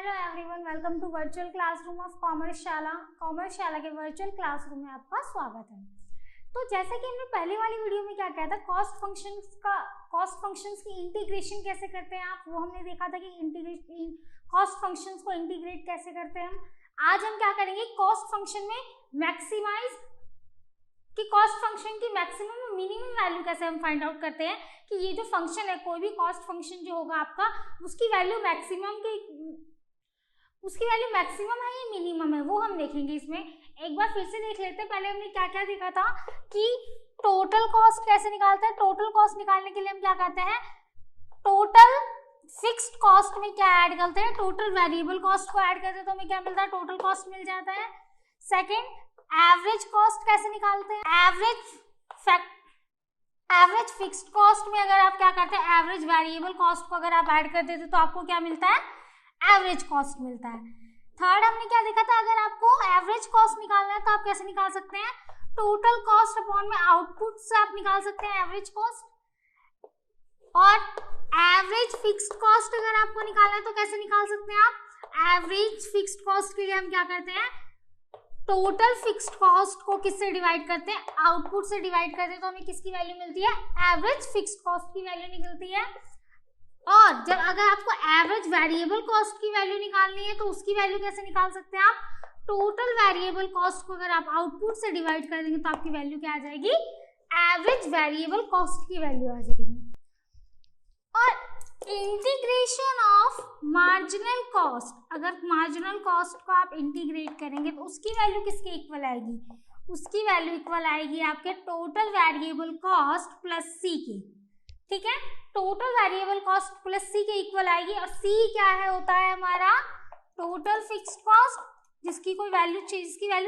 Hello everyone, welcome to virtual classroom of Commerceshala. Commerceshala के virtual classroom में आपका स्वागत है। तो जैसा कि हमने पहले वाली वीडियो में क्या किया था, कॉस्ट फंक्शंस की इंटीग्रेशन कैसे करते हैं आप, वो हमने देखा था कि कॉस्ट फंक्शंस को इंटीग्रेट कैसे करते हैं हम। आज हम क्या करेंगे, कॉस्ट फंक्शन में मैक्सिमाइज कि कॉस्ट फंक्शन की मैक्सिमम और मिनिमम वैल्यू कैसे हम फाइंड आउट करते हैं कि ये जो फंक्शन है, कोई भी कॉस्ट फंक्शन जो होगा आपका, उसकी वैल्यू मैक्सिमम है या मिनिमम है, वो हम देखेंगे इसमें। एक बार फिर से देख लेते हैं। पहले हमने क्या क्या देखा था कि टोटल कॉस्ट कैसे निकालते हैं। टोटल कॉस्ट निकालने के लिए हम क्या करते हैं, टोटल फिक्स्ड कॉस्ट में क्या ऐड करते हैं, टोटल वेरिएबल कॉस्ट को ऐड करते हैं तो हमें क्या मिलता है, टोटल कॉस्ट मिल जाता है। सेकेंड, एवरेज कॉस्ट कैसे निकालते हैं, एवरेज फिक्स्ड कॉस्ट में अगर आप क्या करते हैं, एवरेज वेरिएबल कॉस्ट को अगर आप ऐड कर देते तो आपको क्या मिलता है, एवरेज कॉस्ट मिलता है। थर्ड हमने क्या देखा था, अगर आपको एवरेज कॉस्ट निकालना है तो आप कैसे निकाल सकते हैं, टोटल कॉस्ट अपॉन में आउटपुट से आप निकाल सकते हैं एवरेज कॉस्ट। और एवरेज फिक्स्ड कॉस्ट अगर आपको निकालना है तो कैसे निकाल सकते हैं आप, एवरेज फिक्स्ड कॉस्ट के लिए हम क्या करते हैं, टोटल फिक्स्ड कॉस्ट को किससे डिवाइड करते हैं, आउटपुट से डिवाइड करते हैं तो हमें किसकी वैल्यू मिलती है, एवरेज फिक्स्ड कॉस्ट की वैल्यू निकलती है। और जब अगर आपको एवरेज वेरिएबल कॉस्ट की वैल्यू निकालनी है तो उसकी वैल्यू कैसे निकाल सकते हैं आप, टोटल वेरिएबल कॉस्ट को अगर आप आउटपुट से डिवाइड कर देंगे तो आपकी वैल्यू क्या आ जाएगी, एवरेज वेरिएबल कॉस्ट की वैल्यू आ जाएगी। और इंटीग्रेशन ऑफ मार्जिनल कॉस्ट, अगर मार्जिनल कॉस्ट को आप इंटीग्रेट करेंगे तो उसकी वैल्यू किसके इक्वल आएगी, उसकी वैल्यू इक्वल आएगी आपके टोटल वेरिएबल कॉस्ट प्लस सी की। ठीक है, टोटल वेरिएबल कॉस्ट प्लस सी के इक्वल आएगी। और सी क्या है, होता है हमारा टोटल फिक्स्ड कॉस्ट, जिसकी वैल्यू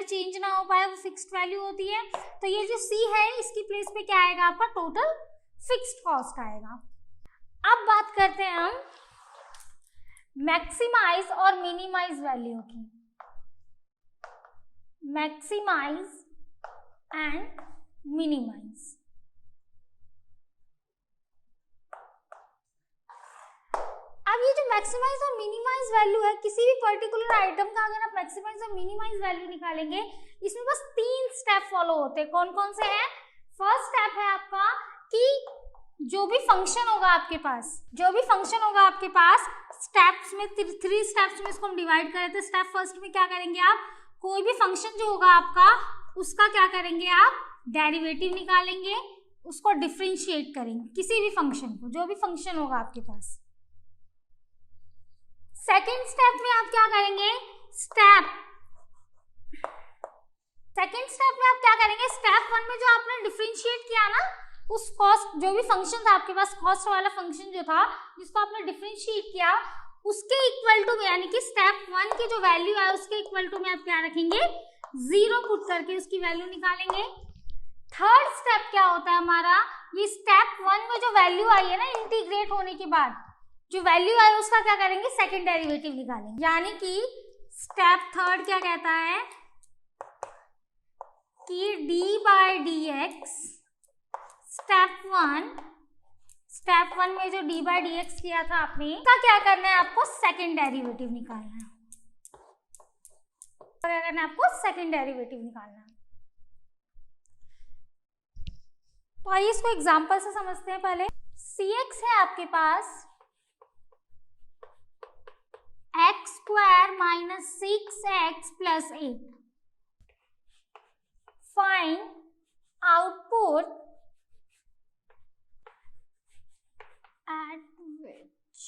चेंज ना हो पाए, वो फिक्स्ड वैल्यू होती है। तो ये जो सी है इसकी प्लेस पे क्या आएगा, आपका टोटल फिक्स्ड कॉस्ट आएगा। अब बात करते हैं हम मैक्सिमाइज और मिनिमाइज वैल्यू की। मैक्सिमाइज एंड मिनिमाइज, अब ये जो मैक्सिमाइज और मिनिमाइज वैल्यू है, किसी भी पर्टिकुलर आइटम का अगर आप मैक्सिमाइज और मिनिमाइज वैल्यू निकालेंगे, इसमें बस 3 स्टेप फॉलो होते हैं। कौन कौन से हैं, फर्स्ट स्टेप है आपका कि जो भी फंक्शन होगा आपके पास स्टेप्स में 3 स्टेप्स में इसको हम डिवाइड कर देते हैं। स्टेप फर्स्ट में क्या करेंगे आप, कोई भी फंक्शन जो होगा आपका, उसका क्या करेंगे आप, डेरिवेटिव निकालेंगे, उसको डिफरेंशिएट करेंगे, किसी भी फंक्शन को, जो भी फंक्शन होगा आपके पास। सेकेंड स्टेप में आप क्या करेंगे, स्टेप 1 में जो आपने डिफरेंशिएट किया ना, उस कॉस्ट, जो भी फंक्शन था आपके पास, कॉस्ट वाला फंक्शन जो था जिसको आपने डिफरेंशिएट किया, उसके इक्वल टू में, यानी कि स्टेप 1 की जो वैल्यू है उसके इक्वल टू में आप क्या रखेंगे, 0 पुट करके उसकी वैल्यू निकालेंगे। थर्ड स्टेप क्या होता है हमारा, ये स्टेप 1 में जो वैल्यू आई है ना, इंटीग्रेट होने के बाद जो वैल्यू आई उसका क्या करेंगे, सेकंड डेरिवेटिव निकालेंगे। यानी कि स्टेप थर्ड क्या कहता है कि D by D X, step one में जो डी बाय डी एक्स किया था आपने, उसका क्या करना है, आपको सेकंड डेरिवेटिव निकालना है। क्या करना है आपको, सेकंड डेरिवेटिव निकालना है। तो आइए इसको एग्जांपल से समझते हैं। पहले cx है आपके पास x² - 6x + 8, find output at which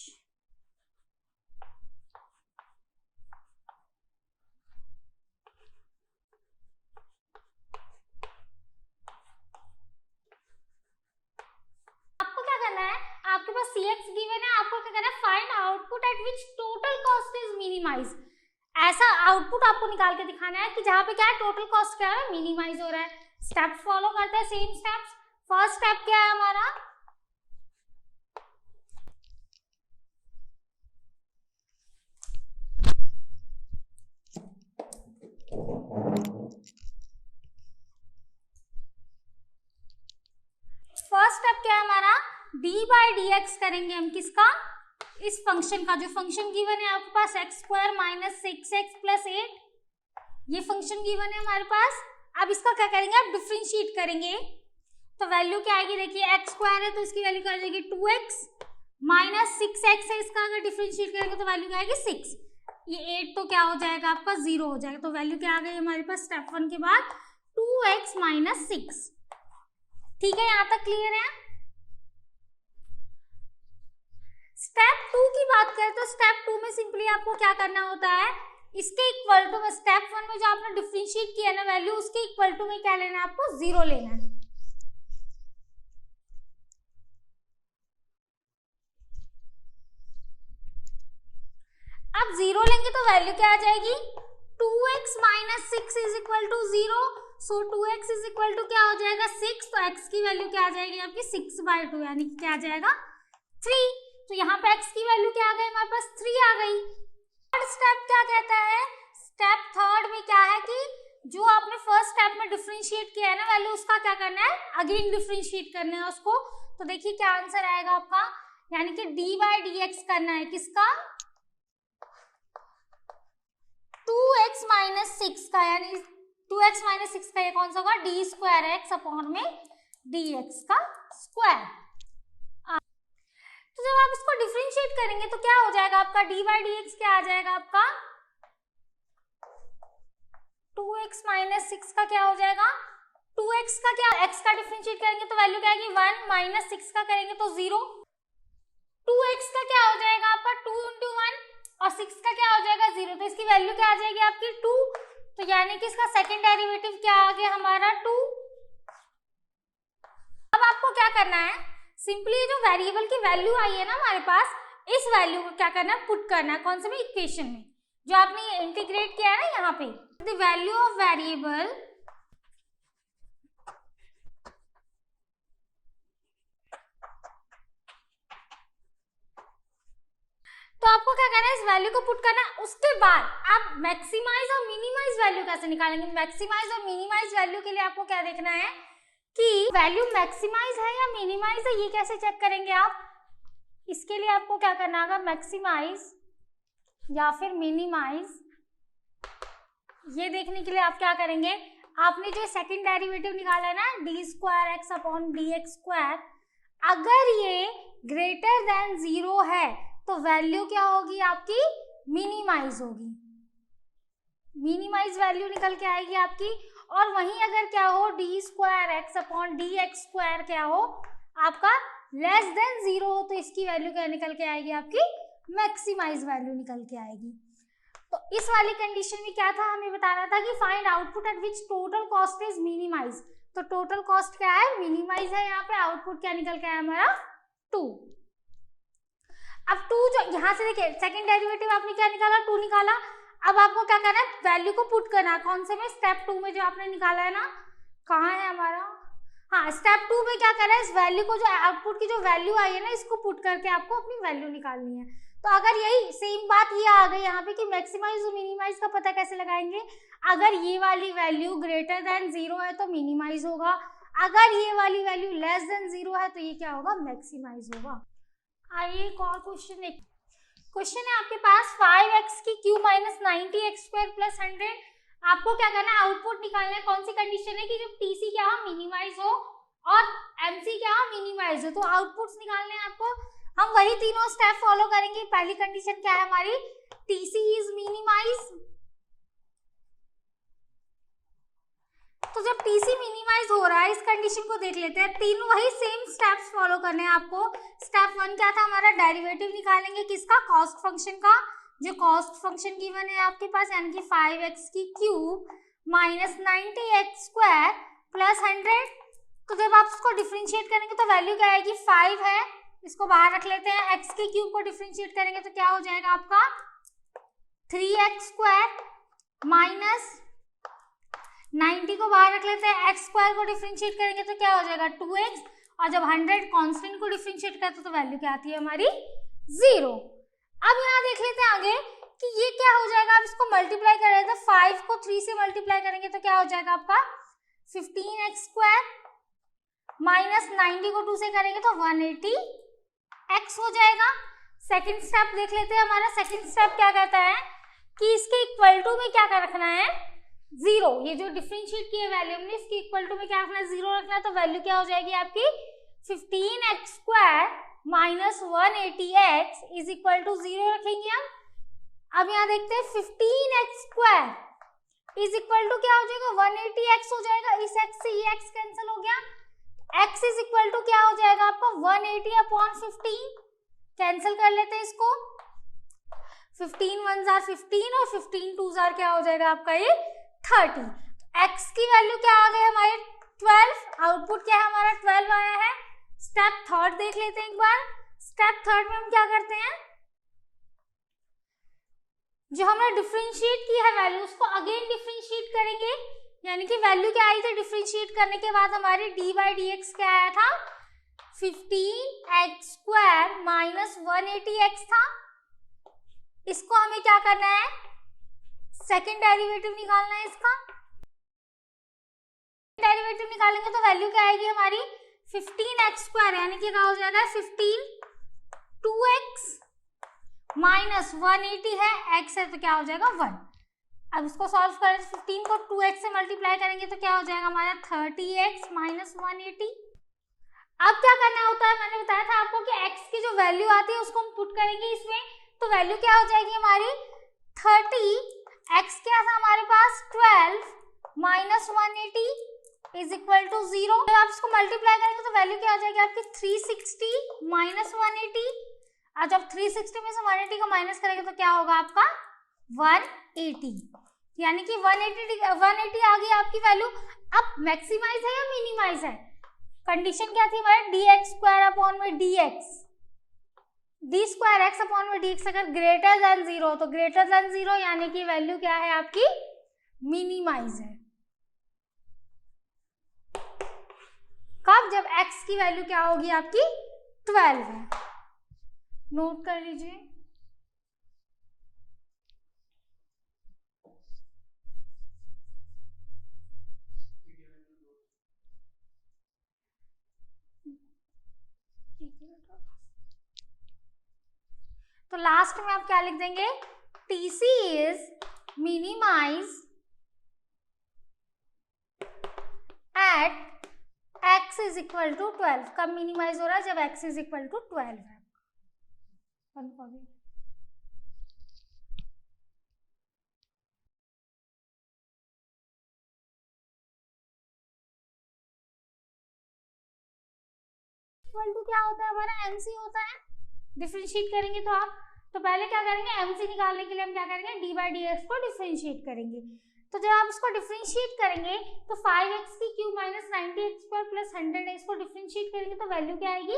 आपको क्या करना है, आपके पास cx गिवन है, आपको क्या करना है, find output at which total cost is minimise. ऐसा आउटपुट आपको निकाल के दिखाना है कि जहां पे क्या है, टोटल कॉस्ट क्या है, मिनिमाइज हो रहा है। स्टेप फॉलो करते हैं, सेम स्टेप्स। फर्स्ट स्टेप क्या है हमारा, फर्स्ट स्टेप क्या है हमारा, डी बाय डी एक्स करेंगे हम, किसका, इस फंक्शन का, जो फंक्शन गिवन है आपके पास x square minus 6x plus 8, ये फंक्शन गिवन है हमारे पास। अब इसका क्या करेंगे, आप डिफरेंशिएट करेंगे तो वैल्यू क्या आएगी, देखिए एक्स स्क्वायर है तो इसकी वैल्यू क्या आ जाएगी 2x माइनस 6x है, इसका अगर डिफरेंशिएट करेंगे तो वैल्यू क्या आएगी 6, ये 8 तो क्या हो जाएगा आपका 0 हो जाएगा। तो वैल्यू क्या आ गई हमारे पास स्टेप 1 के बाद 2x माइनस 6। ठीक है, यहां तक क्लियर है। स्टेप 2 की बात करें तो स्टेप 2 में सिंपली आपको क्या करना होता है, इसके इक्वल टू में स्टेप 1 में जो आपने डिफरेंशिएट किया ना वैल्यू, उसके इक्वल टू में क्या लेना है आपको, 0 लेना है। अब 0 लेंगे तो वैल्यू क्या आ जाएगी, 2x minus 6 is equal to 0। So 2x is equal to क्या हो जाएगा 6, तो x की वैल्यू क्या आ जाएगी आपकी 6/2, यानी कि क्या आ जाएगा 3। तो यहाँ पे x की वैल्यू क्या आ गई हमारे पास 3 आ गई। थर्ड स्टेप क्या कहता है, स्टेप थर्ड में क्या है कि जो आपने फर्स्ट स्टेप में डिफरेंशिएट किया है ना वैल्यू, उसका क्या करना है, अगेन डिफरेंशिएट करना है उसको। तो देखिए क्या आंसर आएगा आपका, यानी कि dy/dx करना है किसका, 2x माइनस 6 का, यानी 2x माइनस 6 का ये कौन सा होगा, डी स्क्वायर x अपॉन में dx का स्क्वायर। तो जब आप इसको डिफरेंशिएट करेंगे तो क्या हो जाएगा आपका, dy/dx क्या आ जाएगा आपका, 2x माइनस 6 का क्या हो जाएगा, 2x का क्या, x का डिफरेंशिएट करेंगे तो वैल्यू क्या आएगी 1, माइनस 6 का करेंगे तो 0। 2x का क्या हो जाएगा आपका 2 इंटू 1 और 6 का क्या हो जाएगा 0, तो इसकी वैल्यू क्या आ जाएगी आपकी 2। तो यानी कि इसका सेकंड डेरिवेटिव क्या आ गया हमारा 2। अब आपको क्या करना है, सिंपली जो वेरिएबल की वैल्यू आई है ना हमारे पास, इस वैल्यू को क्या करना है, पुट करना है कौन से में, इक्वेशन में जो आपने इंटीग्रेट किया है ना यहाँ पे, द वैल्यू ऑफ वेरिएबल तो आपको क्या करना है, इस वैल्यू को पुट करना है। उसके बाद आप मैक्सिमाइज और मिनिमाइज वैल्यू कैसे निकालेंगे, मैक्सिमाइज और मिनिमाइज वैल्यू के लिए आपको क्या देखना है कि वैल्यू मैक्सिमाइज है या मिनिमाइज है, ये कैसे चेक करेंगे आप। इसके लिए आपको क्या करना होगा, मैक्सिमाइज या फिर मिनिमाइज, ये देखने के लिए आप क्या करेंगे, आपने जो सेकंड डेरिवेटिव निकाला है ना D square x upon D x square, अगर ये ग्रेटर देन 0 है तो वैल्यू क्या होगी आपकी, मिनिमाइज होगी, मिनिमाइज वैल्यू निकल के आएगी आपकी। और वहीं अगर क्या हो, D square x upon D x square क्या हो आपका लेस देन 0 हो, तो इसकी वैल्यू क्या निकल के आएगी आपकी, मैक्सिमाइज वैल्यू निकल के आएगी। तो इस वाली कंडीशन में क्या था, हमें बता रहा था कि find output at which total cost is minimise. तो टोटल कॉस्ट क्या है, मिनिमाइज है, यहाँ पे आउटपुट क्या निकल के आया हमारा 2। अब 2 जो यहाँ से देखिए सेकंड डेरिवेटिव आपने क्या निकाला, 2 निकाला। अब आपको क्या करना है, वैल्यू को पुट करना है कौन से में, स्टेप 2 में जो आपने निकाला है ना, कहाँ है हमारा, हाँ स्टेप 2 में क्या करना है, इस वैल्यू को जो आउटपुट की जो वैल्यू आई है ना, इसको पुट करके आपको अपनी वैल्यू निकालनी है। तो अगर यही सेम बात ये आ गई यहाँ पे कि मैक्सिमाइज और मिनिमाइज का पता कैसे लगाएंगे, अगर ये वाली वैल्यू ग्रेटर देन 0 है तो मिनिमाइज होगा, अगर ये वाली वैल्यू लेस देन 0 है तो ये क्या होगा, मैक्सिमाइज होगा। आइए एक और क्वेश्चन देखिए, क्वेश्चन है आपके पास 5x की cube minus 90x square plus 100। आपको क्या करना है, आउटपुट निकालना है। कौन सी कंडीशन है कि जब टीसी क्या हो, मिनिमाइज हो और एमसी क्या हो, मिनिमाइज हो। तो आउटपुट्स निकालने हैं आपको, हम वही तीनों स्टेप फॉलो करेंगे। पहली कंडीशन क्या है हमारी, टीसी इज मिनिमाइज। तो जब टीसी मिनिमाइज हो रहा है, इस कंडीशन को देख लेते हैं। तीनों वही सेम स्टेप्स फॉलो करने हैं आपको। स्टेप 1 क्या था हमारा, डेरिवेटिव निकालेंगे किसका, कॉस्ट फंक्शन का। जो कॉस्ट फंक्शन गिवन है आपके पास, यानी कि 5x की cube minus 90x square plus 100। तो जब आप इसको डिफरेंशिएट करेंगे तो वैल्यू क्या आएगी, 5 है, इसको बाहर रख लेते हैं। x की क्यूब को डिफरेंशिएट करेंगे तो क्या हो जाएगा आपका 3x स्क्वायर माइनस 90 को बाहर रख लेते हैं, x स्क्वायर को डिफरेंशिएट करेंगे तो क्या हो जाएगा 2x, और जब 100 कांस्टेंट को डिफरेंशिएट करते तो वैल्यू क्या आती है हमारी 0। अब यहाँ देख लेते हैं आगे कि ये क्या हो जाएगा, आप इसको मल्टीप्लाई करेंगे तो 5 को 3 से मल्टीप्लाई करेंगे तो क्या हो जाएगा आपका 15x स्क्वायर माइनस 90 को 2 से करेंगे तो 180x हो जाएगा। सेकंड स्टेप देख लेते हैं। हमारा सेकंड स्टेप क्या कहता है कि इसके इक्वल टू में क्या रखना है, 0। ये जो डिफरेंशिएट की वैल्यू हमने इसके इक्वल टू में क्या रखना है, 0 रखना है। तो वैल्यू क्या हो जाएगी आपकी 15x² minus 180x is equal to 0 रखेंगे हम। अब यहाँ देखते हैं 15x² इज इक्वल टू क्या हो जाएगा, 180x हो जाएगा। इस x से ये x कैंसिल हो गया। x इज इक्वल टू क्या हो जाएगा आपका 180/15। कैंसिल कर लेते हैं इसको। 15 1 जार 15 और 15 2 जार क्या हो जाएगा आपका ये 30। x की वैल्यू क्या आ गई हमारे 12। आउटपुट क्या है हमारा 12 आया है। स्टेप थर्ड देख लेते हैं एक बार। स्टेप थर्ड में हम क्या करते हैं, जो हमने डिफरेंशिएट की है वैल्यू उसको अगेन डिफरेंशिएट करेंगे। यानी कि वैल्यू क्या आई थी डिफरेंशिएट करने के बाद हमारी d/dx क्या आया था, 15x² माइनस 180x था। इसको हमें क्या करना है, सेकेंड डेरिवेटिव निकालना है। इसका डेरिवेटिव निकालेंगे तो वैल्यू क्या आएगी हमारी 15x² यानी कि क्या हो जाएगा 15 2x माइनस 180 है, x है तो क्या हो जाएगा 1। अब इसको सॉल्व करें, 15 को 2x से मल्टीप्लाई करेंगे तो क्या हो जाएगा हमारा 30x माइनस 180। अब क्या करना होता है, मैंने बताया था आपको कि x की जो वैल्यू आती है उसको हम पुट करेंगे इसमें। तो वैल्यू क्या हो जाएगी हमारी 30, x क्या था हमारे पास 12 माइनस 180 इज इक्वल टू 0। जब आप इसको मल्टीप्लाई करेंगे तो वैल्यू क्या हो जाएगी आपकी 360 माइनस 180। और जब 360 में से 180 को माइनस करेंगे तो क्या होगा आपका 180। यानी कि 180 आ गई आपकी वैल्यू। अब मैक्सिमाइज है या मिनिमाइज है, कंडीशन क्या थी हमारे d² अपॉन dx अगर ग्रेटर देन 0 तो ग्रेटर देन 0 यानी कि वैल्यू क्या है आपकी मिनिमाइज है। कब, जब x की वैल्यू क्या होगी आपकी 12 है। नोट कर लीजिए। तो लास्ट में आप क्या लिख देंगे, TC is minimise at x is equal to 12। कब मिनिमाइज हो रहा है, जब x इज इक्वल टू 12 है। इक्वल टू क्या होता है हमारा MC होता है। डिफरेंशिएट करेंगे तो आप, तो पहले क्या करेंगे MC निकालने के लिए हम क्या करेंगे d/dx को डिफरेंशिएट करेंगे। तो जब आप इसको डिफरेंशिएट करेंगे तो 5x³ minus 90x² plus 100x को डिफरेंशिएट करेंगे तो वैल्यू क्या आएगी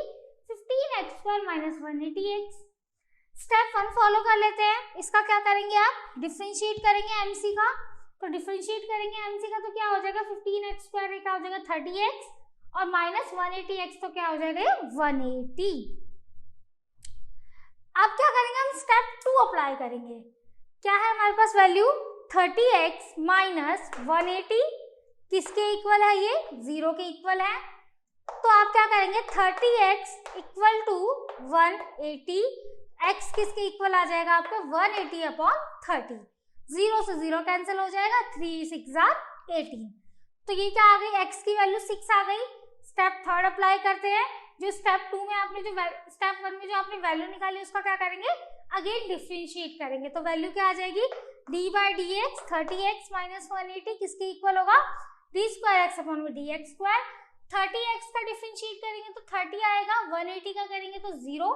15x² minus 180x। Step 1 follow कर लेते हैं। इसका क्या करेंगे आप, डिफरेंशिएट करेंगे MC का। तो डिफरेंशिएट करेंगे MC का तो क्या हो जाएगा 15x² क्या हो जाएगा 30x और माइनस 180x तो क्या हो जाएगा 180। अब क्या करेंगे हम, स्टेप 2 अप्लाई करेंगे। क्या है हमारे पास वैल्यू 30x माइनस 180 किसके इक्वल है, ये 0 के इक्वल है। तो आप क्या करेंगे 30x इक्वल टू 180, x किसके इक्वल आ जाएगा आपका 180/30। 0 से 0 कैंसिल हो जाएगा, 3 6 18। तो ये क्या आ गई, x की वैल्यू 6 आ गई। स्टेप थर्ड अप्लाई करते हैं। जो स्टेप 2 में आपने जो स्टेप 1 में जो आपने वैल्यू निकाली उसका क्या करेंगे, अगेन डिफरेंशिएट करेंगे। तो वैल्यू क्या आ जाएगी d/dx 30x माइनस 180 किसके इक्वल होगा d²x/dx²। 30x का डिफरेंशिएट करेंगे तो 30 आएगा, 180 का करेंगे तो 0।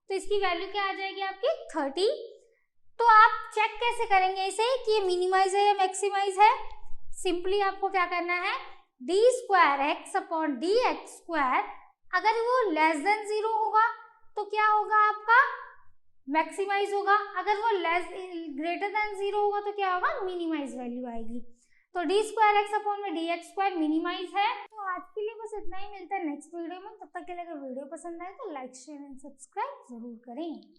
तो इसकी वैल्यू क्या आ जाएगी आपकी 30। तो आप चेक कैसे करेंगे इसे कि ये मिनिमाइज है या मैक्सिमाइज है। सिंपली आपको क्या करना है, d²x/dx² अगर वो लेस देन 0 होगा तो क्या होगा आपका मैक्सिमाइज होगा, अगर वो ग्रेटर देन 0 होगा तो क्या होगा मिनिमाइज वैल्यू आएगी। तो d²x/dx² मिनिमाइज है। तो आज के लिए बस इतना ही, मिलता है नेक्स्ट वीडियो में। तब तक के लिए अगर वीडियो पसंद आए तो लाइक शेयर एंड सब्सक्राइब जरूर करें।